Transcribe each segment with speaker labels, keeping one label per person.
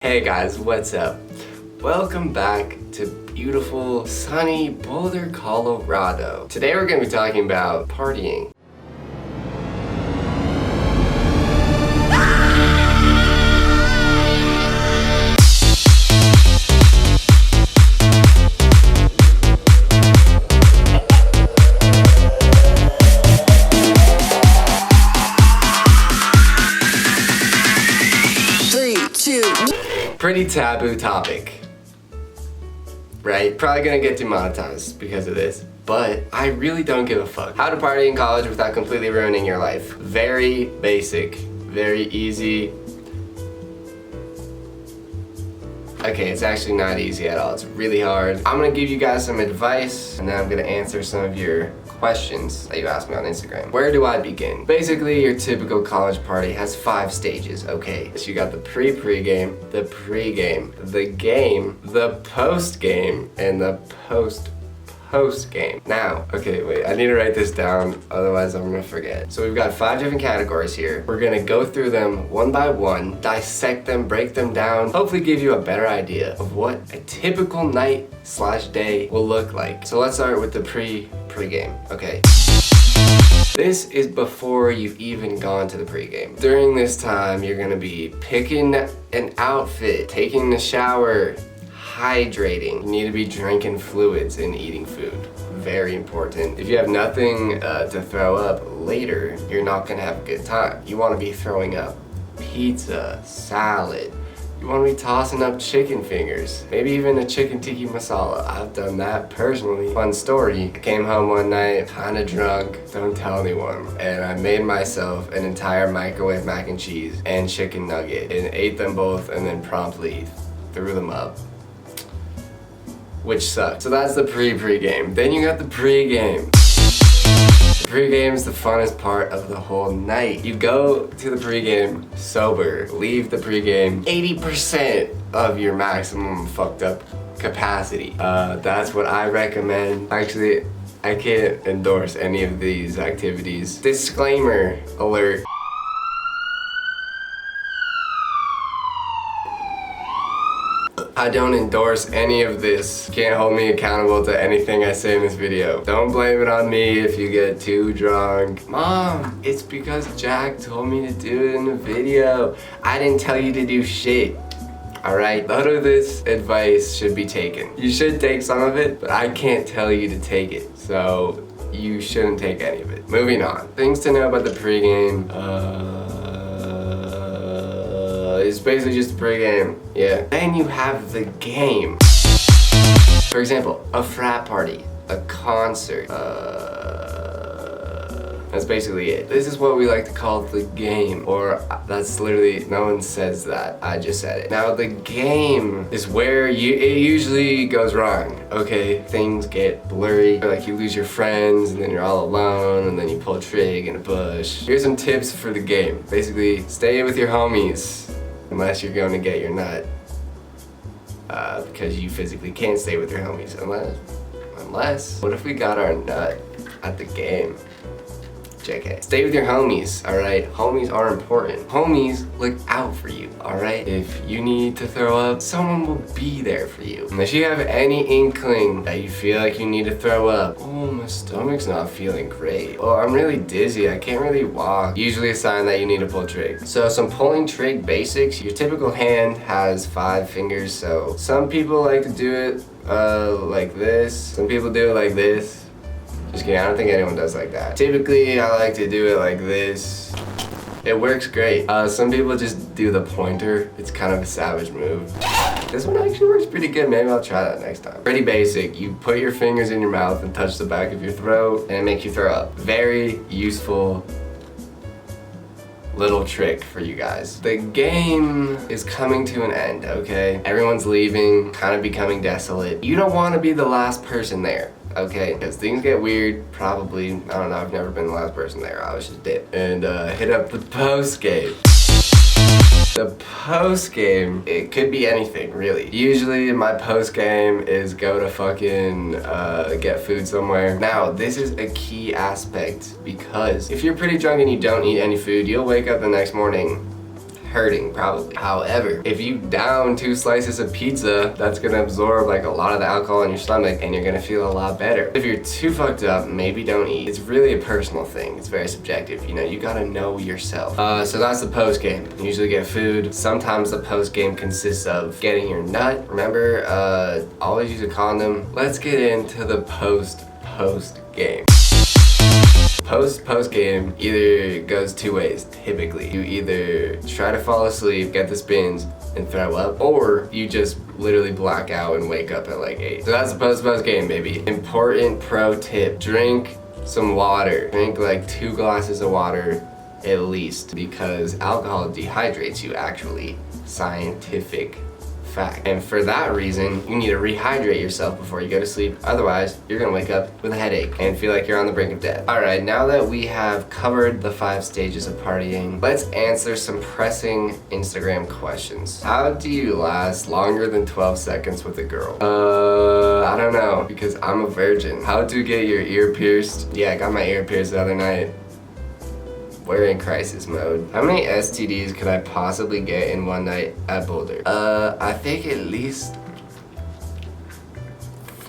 Speaker 1: Hey guys, what's up? Welcome back to beautiful, sunny Boulder, Colorado. Today we're going to be talking about partying. Pretty taboo topic, right? Probably gonna get demonetized because of this, but I really don't give a fuck. How to party in college without completely ruining your life. Very basic, very easy. Okay, it's actually not easy at all. It's really hard. I'm gonna give you guys some advice, and then I'm gonna answer some of your questions that you asked me on Instagram. Where do I begin? Basically, your typical college party has 5 stages, okay? So you got the pre-game, the pregame, the game, the post-game, and the post-game. Now, okay, wait, I need to write this down, otherwise I'm gonna forget. So we've got 5 different categories here. We're gonna go through them one by one, dissect them, break them down, hopefully give you a better idea of what a typical night/day will look like. So let's start with the pregame, okay? This is before you've even gone to the pregame. During this time, you're gonna be picking an outfit, taking the shower, hydrating. You need to be drinking fluids and eating food. Very important. If you have nothing to throw up later, you're not gonna have a good time. You wanna be throwing up pizza, salad. You wanna be tossing up chicken fingers. Maybe even a chicken tikka masala. I've done that personally. Fun story, I came home one night, kinda drunk, don't tell anyone, and I made myself an entire microwave mac and cheese and chicken nugget and ate them both and then promptly threw them up, which sucked. So that's the pregame. Then you got the pregame. The pregame is the funnest part of the whole night. You go to the pregame sober, leave the pregame 80% of your maximum fucked up capacity. That's what I recommend. Actually, I can't endorse any of these activities. Disclaimer alert. I don't endorse any of this. Can't hold me accountable to anything I say in this video. Don't blame it on me if you get too drunk. Mom, it's because Jack told me to do it in the video. I didn't tell you to do shit. Alright, none of this advice should be taken. You should take some of it, but I can't tell you to take it. So you shouldn't take any of it. Moving on. Things to know about the pregame. It's basically just a pregame, yeah. Then you have the game. For example, a frat party, a concert. That's basically it. This is what we like to call the game, or that's literally, no one says that, I just said it. Now the game is where it usually goes wrong, okay? Things get blurry, like you lose your friends and then you're all alone and then you pull a trig in a bush. Here's some tips for the game. Basically, stay with your homies. Unless you're going to get your nut, because you physically can't stay with your homies. Unless, what if we got our nut at the game? JK. Stay with your homies, alright? Homies are important. Homies look out for you, alright? If you need to throw up, someone will be there for you. Unless you have any inkling that you feel like you need to throw up. Oh, my stomach's not feeling great. Oh, I'm really dizzy, I can't really walk. Usually a sign that you need to pull trig. So some pulling trig basics. Your typical hand has 5 fingers, so some people like to do it like this. Some people do it like this. Just kidding, I don't think anyone does like that. Typically, I like to do it like this. It works great. Some people just do the pointer. It's kind of a savage move. This one actually works pretty good. Maybe I'll try that next time. Pretty basic. You put your fingers in your mouth and touch the back of your throat, and it makes you throw up. Very useful little trick for you guys. The game is coming to an end, okay? Everyone's leaving, kind of becoming desolate. You don't want to be the last person there. Okay, because things get weird, probably. I don't know, I've never been the last person there. I was just dip. And hit up the post game. The post game, it could be anything, really. Usually my post game is go to fucking get food somewhere. Now, this is a key aspect because if you're pretty drunk and you don't eat any food, you'll wake up the next morning hurting probably. However, if you down 2 slices of pizza, that's gonna absorb like a lot of the alcohol in your stomach and you're gonna feel a lot better. If you're too fucked up, maybe don't eat. It's really a personal thing. It's very subjective. You know, you gotta know yourself. So that's the post game. You usually get food. Sometimes the post game consists of getting your nut. Remember, always use a condom. Let's get into the post game. Post game either goes 2 ways typically. You either try to fall asleep, get the spins, and throw up, or you just literally black out and wake up at like 8. So that's the post game, baby. Important pro tip: drink some water. Drink like 2 glasses of water at least, because alcohol dehydrates you, actually. Scientific fact. And for that reason, you need to rehydrate yourself before you go to sleep. Otherwise, you're gonna wake up with a headache and feel like you're on the brink of death. All right, now that we have covered the 5 stages of partying, let's answer some pressing Instagram questions. How do you last longer than 12 seconds with a girl? I don't know, because I'm a virgin. How to get your ear pierced? Yeah, I got my ear pierced the other night. We're in crisis mode. How many STDs could I possibly get in one night at Boulder? I think at least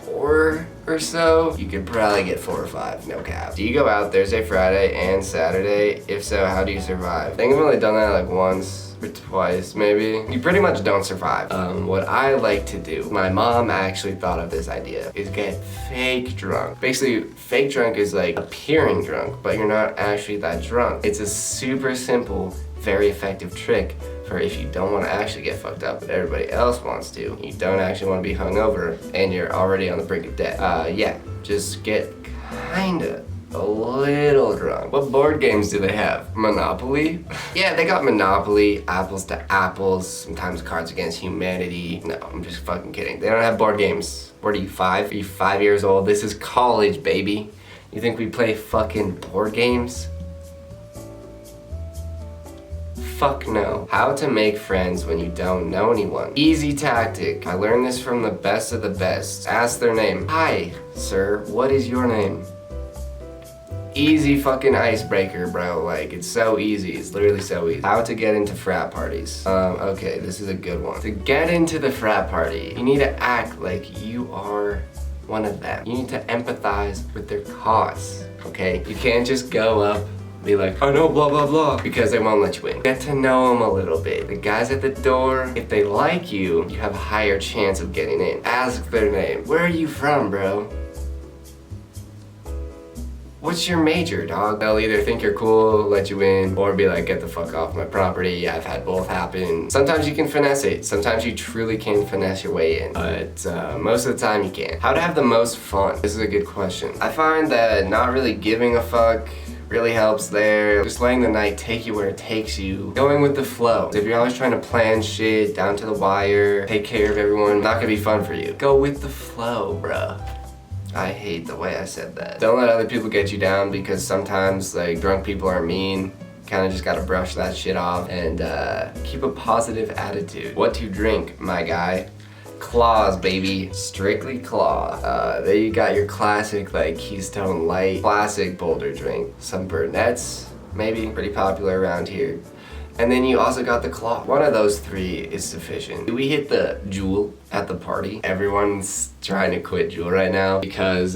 Speaker 1: 4 or so. You could probably get 4 or 5, no cap. Do you go out Thursday, Friday, and Saturday? If so, how do you survive? I think I've only done that like once or twice, maybe. You pretty much don't survive. What I like to do, my mom actually thought of this idea, is get fake drunk. Basically, fake drunk is like appearing drunk, but you're not actually that drunk. It's a super simple, very effective trick for if you don't want to actually get fucked up, but everybody else wants to. You don't actually want to be hungover, and you're already on the brink of death. Yeah, just get kinda a little drunk. What board games do they have? Monopoly? Yeah, they got Monopoly, Apples to Apples, sometimes Cards Against Humanity. No, I'm just fucking kidding. They don't have board games. What are you, 5? Are you 5 years old? This is college, baby. You think we play fucking board games? Fuck no. How to make friends when you don't know anyone. Easy tactic. I learned this from the best of the best. Ask their name. Hi, sir, what is your name? Easy fucking icebreaker, bro. Like, it's so easy. It's literally so easy. How to get into frat parties. Okay, this is a good one. To get into the frat party, you need to act like you are one of them. You need to empathize with their cause, okay? You can't just go up, be like, I know, blah, blah, blah, because they won't let you in. Get to know them a little bit. The guys at the door, if they like you, you have a higher chance of getting in. Ask their name. Where are you from, bro? What's your major, dog? They'll either think you're cool, let you in, or be like, get the fuck off my property. I've had both happen. Sometimes you can finesse it. Sometimes you truly can finesse your way in. But most of the time you can't. How to have the most fun? This is a good question. I find that not really giving a fuck really helps there. Just letting the night take you where it takes you. Going with the flow. If you're always trying to plan shit down to the wire, take care of everyone, not gonna be fun for you. Go with the flow, bruh. I hate the way I said that. Don't let other people get you down, because sometimes like drunk people are mean. Kind of just gotta brush that shit off and keep a positive attitude. What to drink, my guy? Claws, baby. Strictly Claw. There you got your classic like Keystone Light, classic Boulder drink. Some Burnett's, maybe, pretty popular around here. And then you also got the Claw. One of those 3 is sufficient. We hit the Juul at the party. Everyone's trying to quit Juul right now because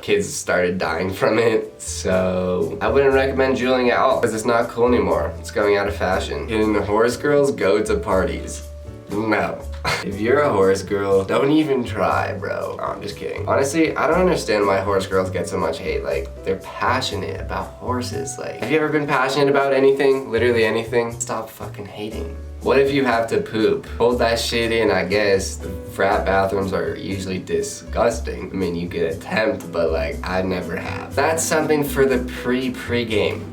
Speaker 1: kids started dying from it. So I wouldn't recommend Juuling at all because it's not cool anymore. It's going out of fashion. And horse girls go to parties. No. If you're a horse girl, don't even try, bro. Oh, I'm just kidding. Honestly, I don't understand why horse girls get so much hate. Like, they're passionate about horses. Like, have you ever been passionate about anything? Literally anything? Stop fucking hating. What if you have to poop? Hold that shit in, I guess. The frat bathrooms are usually disgusting. I mean, you could attempt, but like, I never have. That's something for the pre-game.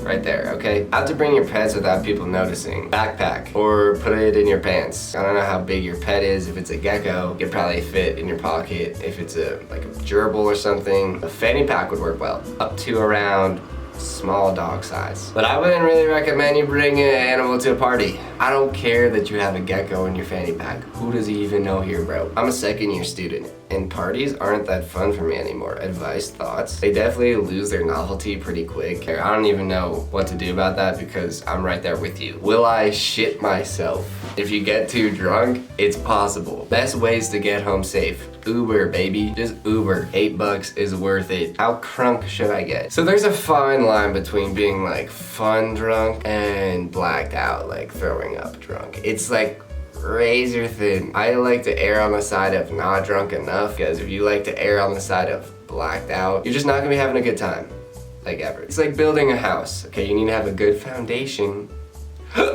Speaker 1: Right there, okay? How to bring your pets without people noticing. Backpack, or put it in your pants. I don't know how big your pet is. If it's a gecko, it could probably fit in your pocket. If it's like a gerbil or something, a fanny pack would work well. Up to around small dog size. But I wouldn't really recommend you bring an animal to a party. I don't care that you have a gecko in your fanny pack. Who does he even know here, bro? I'm a 2nd-year student. and parties aren't that fun for me anymore. Advice, thoughts? They definitely lose their novelty pretty quick. I don't even know what to do about that because I'm right there with you. Will I shit myself if you get too drunk? It's possible. Best ways to get home safe. Uber, baby. Just Uber. $8 is worth it. How crunk should I get? So there's a fine line between being like fun drunk and blacked out, like throwing up drunk. It's like razor thin. I like to err on the side of not drunk enough, because if you like to err on the side of blacked out, you're just not gonna be having a good time, like ever. It's like building a house, okay? You need to have a good foundation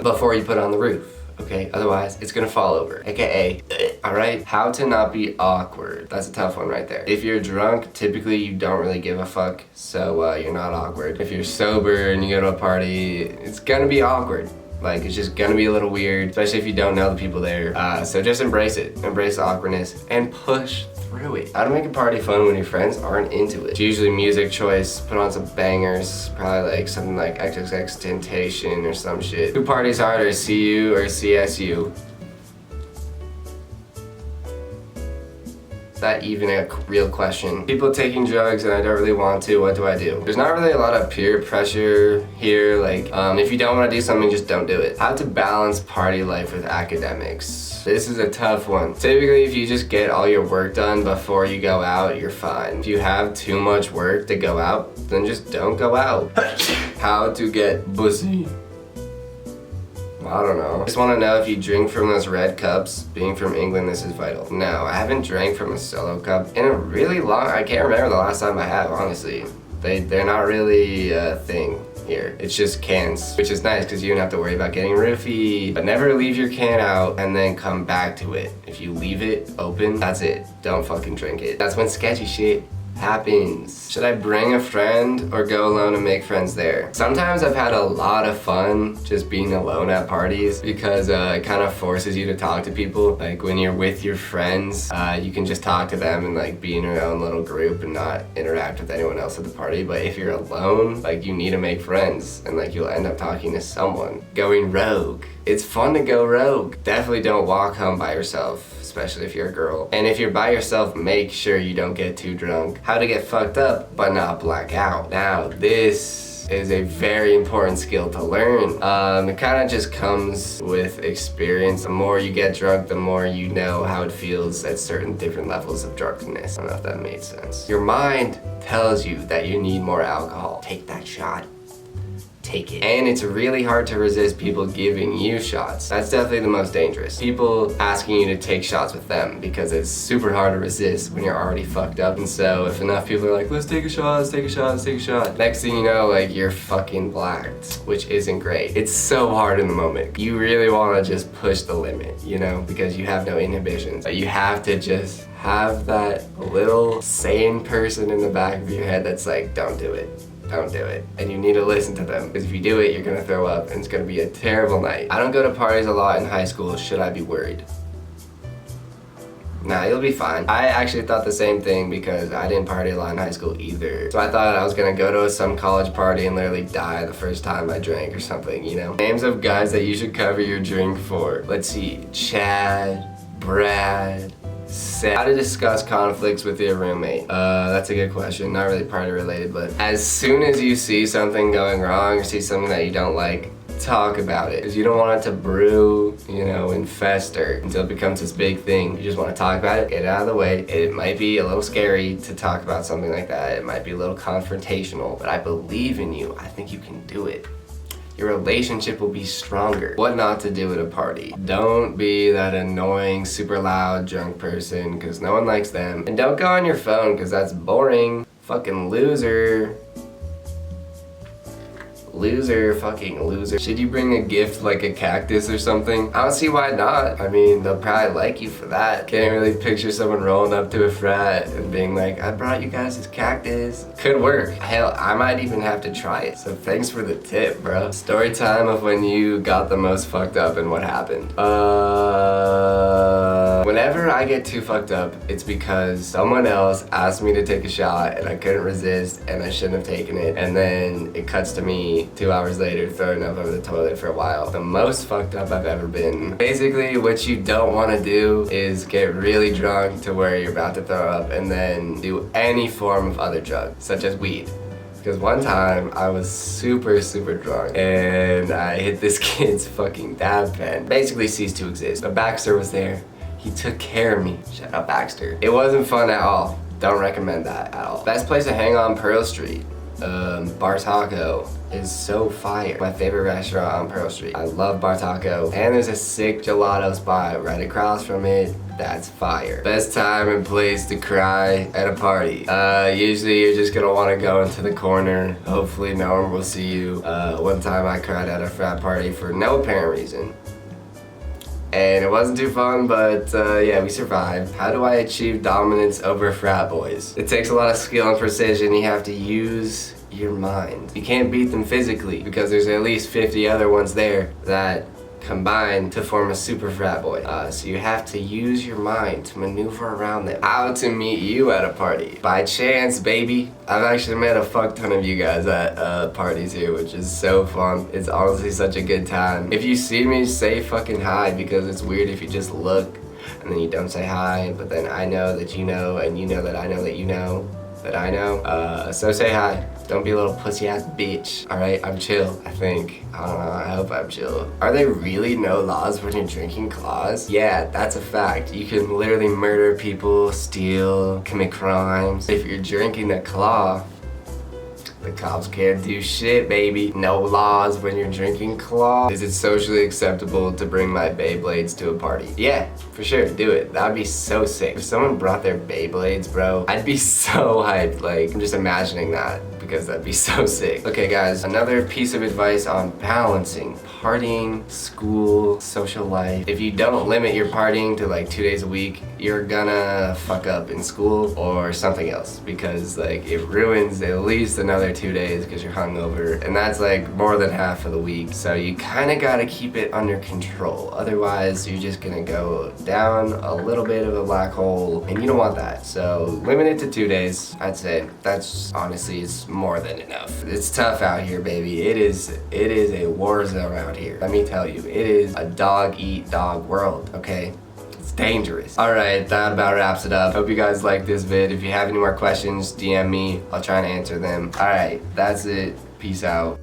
Speaker 1: before you put on the roof, okay? Otherwise, it's gonna fall over, AKA, all right? How to not be awkward. That's a tough one right there. If you're drunk, typically you don't really give a fuck, so you're not awkward. If you're sober and you go to a party, it's gonna be awkward. Like, it's just gonna be a little weird, especially if you don't know the people there. So just embrace it. Embrace the awkwardness and push through it. How to make a party fun when your friends aren't into it. It's usually music choice. Put on some bangers. Probably like something like XXXTentacion or some shit. Who parties harder, CU or CSU? That even a real question. People taking drugs and I don't really want to, what do I do? There's not really a lot of peer pressure here, like if you don't want to do something, just don't do it. How to balance party life with academics. This is a tough one. Typically, if you just get all your work done before you go out, you're fine. If you have too much work to go out, then just don't go out. How to get pussy. I don't know. I just want to know if you drink from those red cups. Being from England, this is vital. No, I haven't drank from a solo cup in a really long, I can't remember the last time I have, honestly. They're not really a thing here. It's just cans, which is nice because you don't have to worry about getting roofied. But never leave your can out and then come back to it. If you leave it open, that's it. Don't fucking drink it. That's when sketchy shit happens. Should I bring a friend or go alone and make friends there? Sometimes I've had a lot of fun just being alone at parties because it kind of forces you to talk to people. Like when you're with your friends, you can just talk to them and like be in your own little group and not interact with anyone else at the party. But if you're alone, like you need to make friends and like you'll end up talking to someone. Going rogue. It's fun to go rogue. Definitely don't walk home by yourself, especially if you're a girl. And if you're by yourself, make sure you don't get too drunk. How to get fucked up but not black out. Now, this is a very important skill to learn. It kind of just comes with experience. The more you get drunk, the more you know how it feels at certain different levels of drunkenness. I don't know if that made sense. Your mind tells you that you need more alcohol. Take that shot. Take it. And it's really hard to resist people giving you shots. That's definitely the most dangerous. People asking you to take shots with them because it's super hard to resist when you're already fucked up. And so if enough people are like, let's take a shot, let's take a shot, let's take a shot. Next thing you know, like you're fucking blacked, which isn't great. It's so hard in the moment. You really want to just push the limit, you know, because you have no inhibitions. You have to just have that little sane person in the back of your head that's like, don't do it. Don't do it. And you need to listen to them. Because if you do it, you're gonna throw up and it's gonna be a terrible night. I don't go to parties a lot in high school. Should I be worried? Nah, you'll be fine. I actually thought the same thing because I didn't party a lot in high school either. So I thought I was gonna go to some college party and literally die the first time I drank or something, you know? Names of guys that you should cover your drink for. Let's see, Chad, Brad, Sam. How to discuss conflicts with your roommate. That's a good question. Not really party related, but as soon as you see something going wrong or see something that you don't like, talk about it. Because you don't want it to brew, you know, and fester until it becomes this big thing. You just want to talk about it, get it out of the way. It might be a little scary to talk about something like that. It might be a little confrontational, but I believe in you. I think you can do it. Your relationship will be stronger. What not to do at a party. Don't be that annoying, super loud, drunk person, because no one likes them. And don't go on your phone, because that's boring. Fucking loser. Loser, fucking loser. Should you bring a gift like a cactus or something? I don't see why not. I mean, they'll probably like you for that. Can't really picture someone rolling up to a frat and being like, I brought you guys this cactus. Could work. Hell, I might even have to try it. So thanks for the tip, bro. Story time of when you got the most fucked up and what happened. Whenever I I get too fucked up, it's because someone else asked me to take a shot and I couldn't resist and I shouldn't have taken it. And then it cuts to me 2 hours later throwing up over the toilet for a while. The most fucked up I've ever been. Basically, what you don't want to do is get really drunk to where you're about to throw up and then do any form of other drug, such as weed. Because one time I was super drunk and I hit this kid's fucking dab pen. Basically ceased to exist. But Baxter was there. He took care of me. Shout out Baxter. It wasn't fun at all. Don't recommend that at all. Best place to hang on Pearl Street. Bar Taco is so fire. My favorite restaurant on Pearl Street. I love Bar Taco. And there's a sick gelato spot right across from it. That's fire. Best time and place to cry at a party. Usually you're just gonna wanna go into the corner. Hopefully no one will see you. One time I cried at a frat party for no apparent reason. And it wasn't too fun, but yeah, we survived. How do I achieve dominance over frat boys? It takes a lot of skill and precision. You have to use your mind. You can't beat them physically because there's at least 50 other ones there that combine to form a super frat boy. So you have to use your mind to maneuver around them. How to meet you at a party? By chance, baby. I've actually met a fuck ton of you guys at parties here, which is so fun. It's honestly such a good time. If you see me, say fucking hi, because it's weird if you just look and then you don't say hi, but then I know that you know and you know that I know that you know that I know. So say hi. Don't be a little pussy ass bitch. Alright, I'm chill, I think. I don't know, I hope I'm chill. Are there really no laws when you're drinking claws? Yeah, that's a fact. You can literally murder people, steal, commit crimes. If you're drinking a claw, the cops can't do shit, baby. No laws when you're drinking claw. Is it socially acceptable to bring my Beyblades to a party? Yeah, for sure, do it. That'd be so sick. If someone brought their Beyblades, bro, I'd be so hyped. Like, I'm just imagining that because that'd be so sick. Okay guys, another piece of advice on balancing partying, school, social life. If you don't limit your partying to like 2 days a week, you're gonna fuck up in school or something else, because like it ruins at least another 2 days because you're hungover, and that's like more than half of the week. So you kind of gotta keep it under control. Otherwise, you're just gonna go down a little bit of a black hole, and you don't want that. So limit it to 2 days. I'd say that's honestly is more than enough. It's tough out here, baby. It is a war zone out here. Let me tell you, it is a dog eat dog world, okay? It's dangerous. Alright, that about wraps it up. Hope you guys liked this vid. If you have any more questions, DM me. I'll try and answer them. Alright, that's it. Peace out.